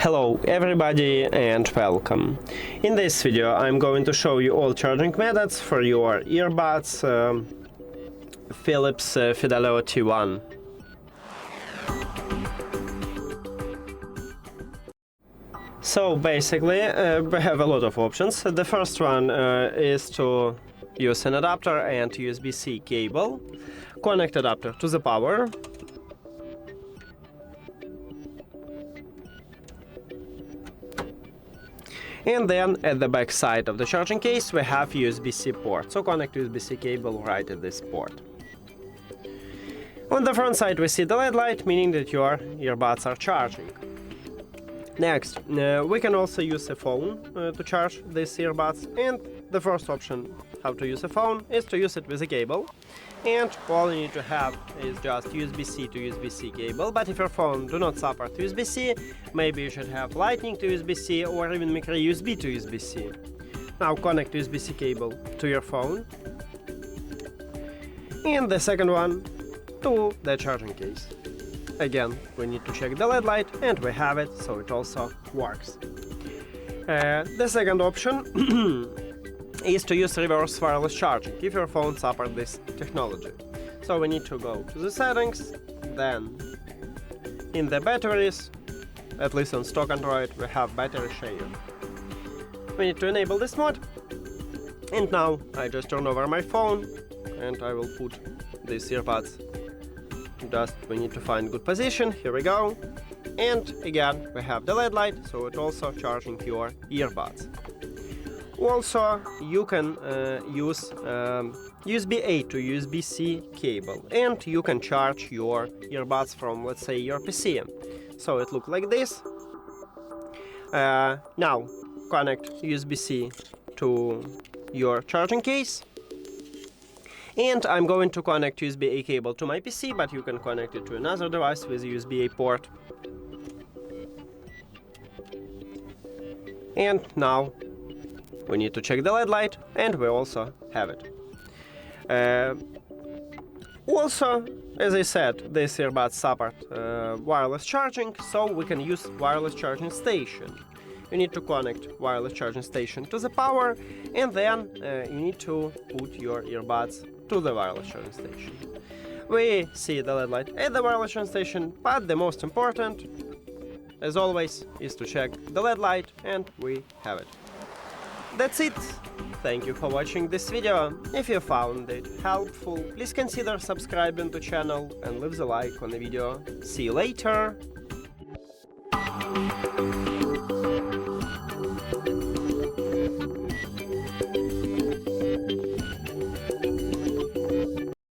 Hello everybody and welcome. In this video I'm going to show you all charging methods for your earbuds Philips Fidelio T1. So basically we have a lot of options. The first one is to use an adapter and USB-C cable, connect adapter to the power, and then at the back side of the charging case we have USB-C port, so connect USB-C cable right at this port. On the front side we see the LED light, meaning that your earbuds are charging. Next, we can also use a phone to charge these earbuds, and the first option how to use a phone is to use it with a cable, and all you need to have is just USB-C to USB-C cable. But if your phone do not support USB-C, maybe you should have Lightning to USB-C or even micro USB to USB-C. Now connect USB-C cable to your phone, and the second one to the charging case. Again, we need to check the LED light, and we have it, so it also works. The second option is to use reverse wireless charging, if your phone supports this technology. So we need to go to the settings, then in the batteries, at least on stock Android, we have battery share. We need to enable this mode, and now I just turn over my phone and I will put these earbuds. Just we need to find good position, here we go, and again we have the LED light, so it's also charging your earbuds. Also you can use USB-A to USB-C cable, and you can charge your earbuds from, let's say, your PC. So it looks like this. Now connect USB-C to your charging case. And I'm going to connect USB-A cable to my PC, but you can connect it to another device with USB-A port. And now we need to check the LED light, and we also have it. Also, as I said, these earbuds support wireless charging, so we can use wireless charging station. You need to connect wireless charging station to the power, and then you need to put your earbuds to the wireless charging station. We see the LED light at the wireless charging station, but the most important, as always, is to check the LED light, and we have it. That's it. Thank you for watching this video. If you found it helpful, please consider subscribing to the channel and leave the like on the video. See you later!